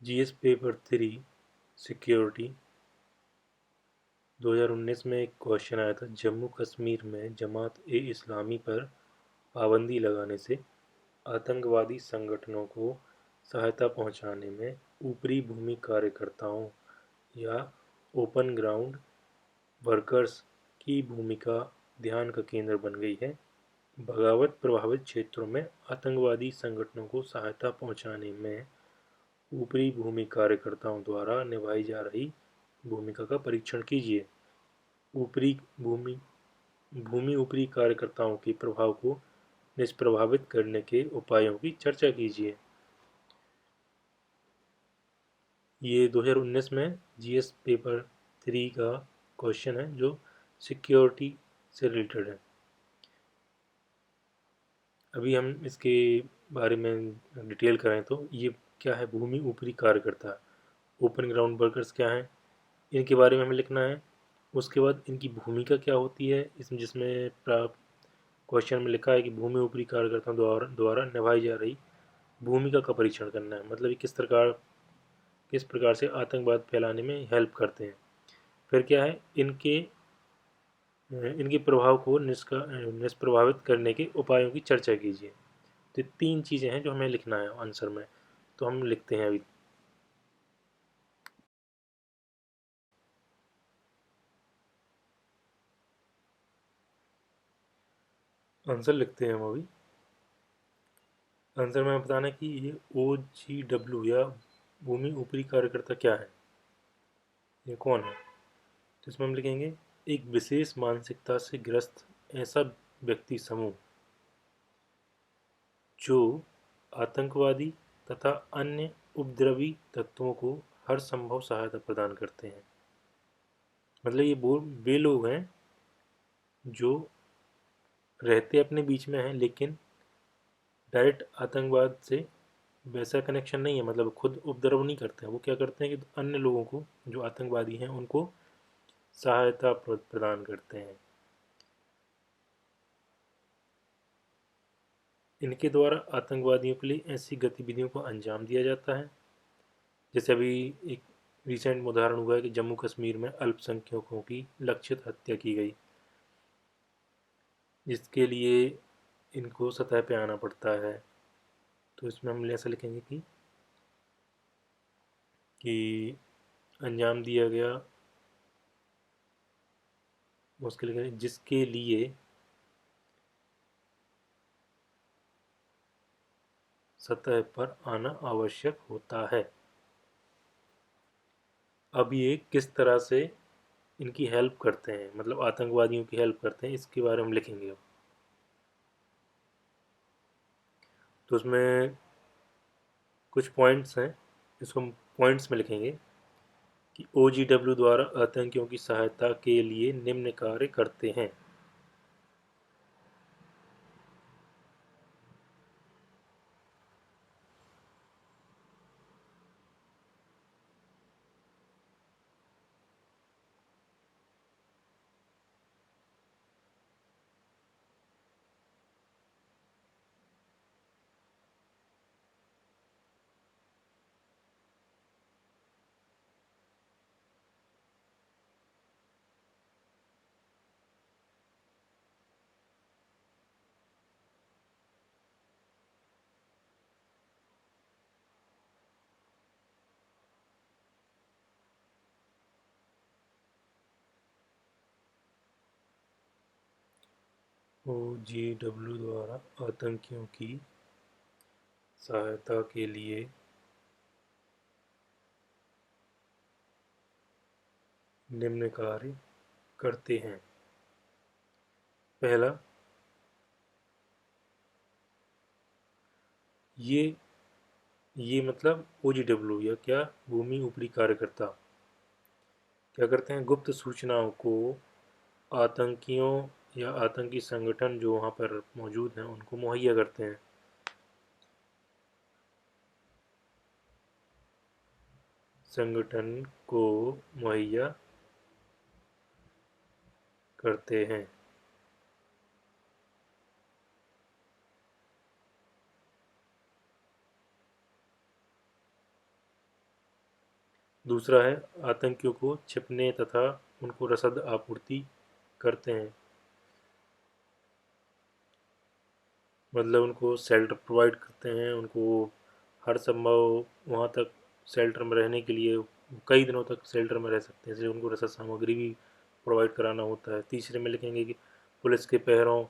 GS paper 3 security 2019 में एक question आया था। जम्मू कश्मीर में जमात ए इस्लामी पर पाबंदी लगाने से आतंकवादी संगठनों को सहायता पहुंचाने में ऊपरी भूमि कार्यकर्ताओं या ओपन ग्राउंड वर्कर्स की भूमिका ध्यान का केंद्र बन गई है। बगावत प्रभावित क्षेत्रों में आतंकवादी संगठनों को सहायता पहुंचाने में ऊपरी भूमि कार्यकर्ताओं द्वारा निभाई जा रही भूमिका का परीक्षण कीजिए। ऊपरी भूमि भूमि ऊपरी कार्यकर्ताओं के प्रभाव को निष्प्रभावित करने के उपायों की चर्चा कीजिए। ये 2019 में जीएस पेपर 3 का क्वेश्चन है जो सिक्योरिटी से रिलेटेड है। अभी हम इसके बारे में डिटेल करें तो ये क्या है, भूमि ऊपरी कार्यकर्ता, ओपन ग्राउंड वर्कर्स क्या हैं, इनके बारे में हमें लिखना है। उसके बाद इनकी भूमिका क्या होती है, इसमें जिसमें क्वेश्चन में लिखा है कि भूमि ऊपरी कार्यकर्ताओं द्वारा निभाई जा रही भूमिका का परीक्षण करना है, मतलब ये किस प्रकार से आतंकवाद फैलाने में हेल्प करते हैं। फिर क्या है, इनके प्रभाव को निष्प्रभावित करने के उपायों की चर्चा कीजिए। तो 3 चीज़ें हैं जो हमें लिखना है आंसर में। तो हम लिखते हैं अभी। आंसर लिखते हैं हम अभी। आंसर में बताना कि ये OGW या भूमि ऊपरी कार्यकर्ता क्या है, ये कौन है। तो इसमें हम लिखेंगे एक विशेष मानसिकता से ग्रस्त ऐसा व्यक्ति समूह जो आतंकवादी तथा अन्य उपद्रवी तत्वों को हर संभव सहायता प्रदान करते हैं। मतलब ये वे लोग हैं जो रहते अपने बीच में हैं, लेकिन डायरेक्ट आतंकवाद से वैसा कनेक्शन नहीं है, मतलब खुद उपद्रव नहीं करते हैं। वो क्या करते हैं कि अन्य लोगों को, जो आतंकवादी हैं, उनको सहायता प्रदान करते हैं। इनके द्वारा आतंकवादियों के लिए ऐसी गतिविधियों को अंजाम दिया जाता है, जैसे अभी एक रिसेंट उदाहरण हुआ है कि जम्मू कश्मीर में अल्पसंख्यकों की लक्षित हत्या की गई, जिसके लिए इनको सतह पे आना पड़ता है। तो इसमें हम ऐसा लिखेंगे कि अंजाम दिया गया, उसके लिए जिसके लिए सतह पर आना आवश्यक होता है। अब ये किस तरह से इनकी हेल्प करते हैं, मतलब आतंकवादियों की हेल्प करते हैं, इसके बारे में लिखेंगे अब। तो उसमें कुछ पॉइंट्स हैं, इसको हम पॉइंट्स में लिखेंगे कि OGW द्वारा आतंकियों की सहायता के लिए निम्न कार्य करते हैं। OGW द्वारा आतंकियों की सहायता के लिए निम्न कार्य करते हैं। पहला, ये मतलब OGW या क्या, भूमि ऊपरी कार्यकर्ता क्या करते हैं, गुप्त सूचनाओं को आतंकियों या आतंकी संगठन जो वहाँ पर मौजूद हैं उनको मुहैया करते हैं। संगठन को मुहैया करते हैं। दूसरा है आतंकियों को छिपने तथा उनको रसद आपूर्ति करते हैं, मतलब उनको शेल्टर प्रोवाइड करते हैं, उनको हर संभव वहाँ तक शेल्टर में रहने के लिए कई दिनों तक शेल्टर में रह सकते हैं, इसलिए उनको रसद सामग्री भी प्रोवाइड कराना होता है। तीसरे में लिखेंगे कि पुलिस के पहरों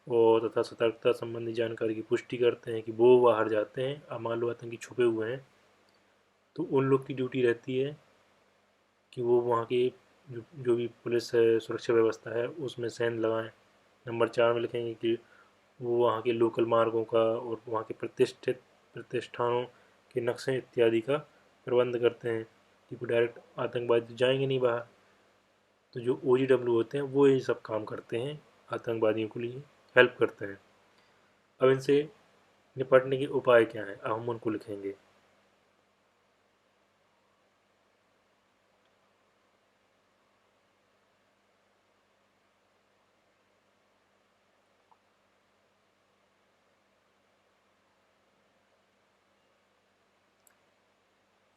और तथा सतर्कता संबंधी जानकारी की पुष्टि करते हैं कि वो बाहर जाते हैं, अब मान लो आतंकी छुपे हुए हैं तो उन लोग की ड्यूटी रहती है कि वो वहाँ की जो भी पुलिस है, सुरक्षा व्यवस्था है, उसमें सेंध लगाएं। नंबर 4 में लिखेंगे कि वो वहाँ के लोकल मार्गों का और वहाँ के प्रतिष्ठित प्रतिष्ठानों के नक्शे इत्यादि का प्रबंध करते हैं, क्योंकि डायरेक्ट आतंकवादी तो जाएंगे नहीं बाहर। तो जो OGW होते हैं वो ये सब काम करते हैं, आतंकवादियों के लिए हेल्प करते हैं। अब इनसे निपटने के उपाय क्या हैं, अब हम उनको लिखेंगे।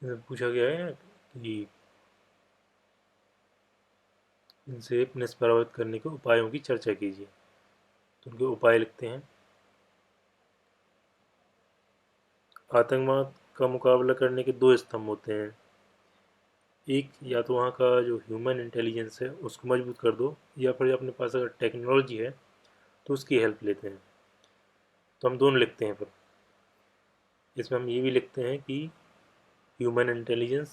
पूछा गया है कि इनसे निष्प्रभावित करने के उपायों की चर्चा कीजिए, तो उनके उपाय लिखते हैं। आतंकवाद का मुकाबला करने के दो स्तंभ होते हैं, एक या तो वहाँ का जो ह्यूमन इंटेलिजेंस है उसको मजबूत कर दो, या फिर अपने पास अगर टेक्नोलॉजी है तो उसकी हेल्प लेते हैं। तो हम दोनों लिखते हैं, फिर इसमें हम ये भी लिखते हैं कि ह्यूमन इंटेलिजेंस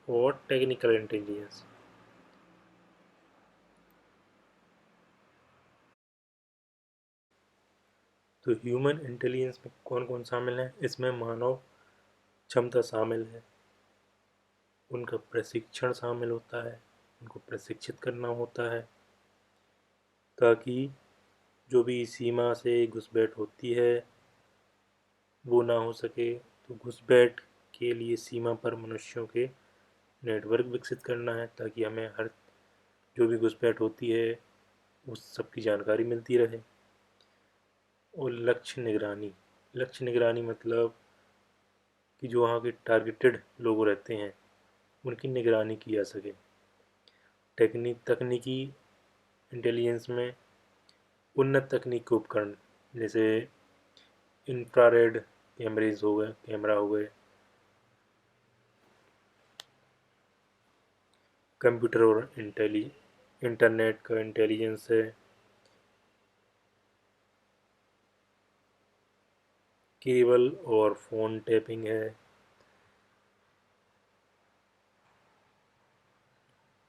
और टेक्निकल इंटेलिजेंस। तो ह्यूमन इंटेलिजेंस में कौन कौन शामिल है, इसमें मानव क्षमता शामिल है, उनका प्रशिक्षण शामिल होता है, उनको प्रशिक्षित करना होता है ताकि जो भी सीमा से घुसपैठ होती है वो ना हो सके। तो घुसपैठ के लिए सीमा पर मनुष्यों के नेटवर्क विकसित करना है ताकि हमें हर जो भी घुसपैठ होती है उस सब की जानकारी मिलती रहे। और लक्ष्य निगरानी मतलब कि जो वहाँ के टारगेटेड लोग रहते हैं उनकी निगरानी की जा सके। तकनीकी इंटेलिजेंस में उन्नत तकनीक के उपकरण जैसे इंफ्रारेड कैमरा हो गए, कंप्यूटर और इंटरनेट का इंटेलिजेंस है, केबल और फ़ोन टैपिंग है,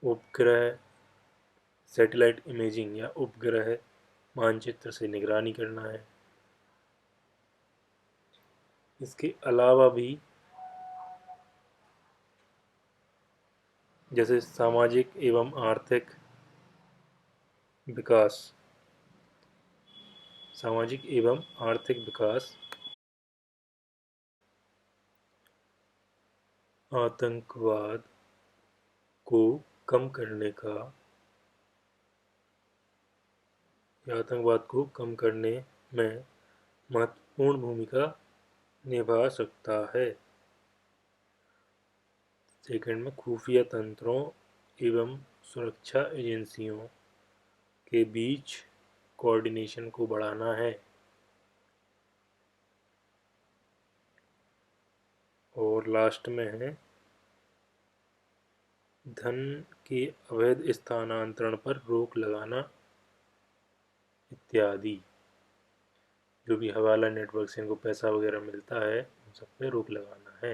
उपग्रह सैटेलाइट इमेजिंग या उपग्रह मानचित्र से निगरानी करना है। इसके अलावा भी जैसे विकास सामाजिक एवं आर्थिक विकास, आतंकवाद को कम करने का या आतंकवाद को कम करने में महत्वपूर्ण भूमिका निभा सकता है। सेकंड में खुफिया तंत्रों एवं सुरक्षा एजेंसियों के बीच कोऑर्डिनेशन को बढ़ाना है। और लास्ट में है धन के अवैध स्थानांतरण पर रोक लगाना इत्यादि। जो भी हवाला नेटवर्क से इनको पैसा वगैरह मिलता है उन सब पे रोक लगाना है।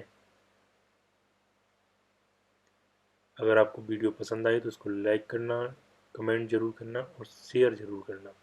अगर आपको वीडियो पसंद आई तो उसको लाइक करना, कमेंट जरूर करना और शेयर जरूर करना।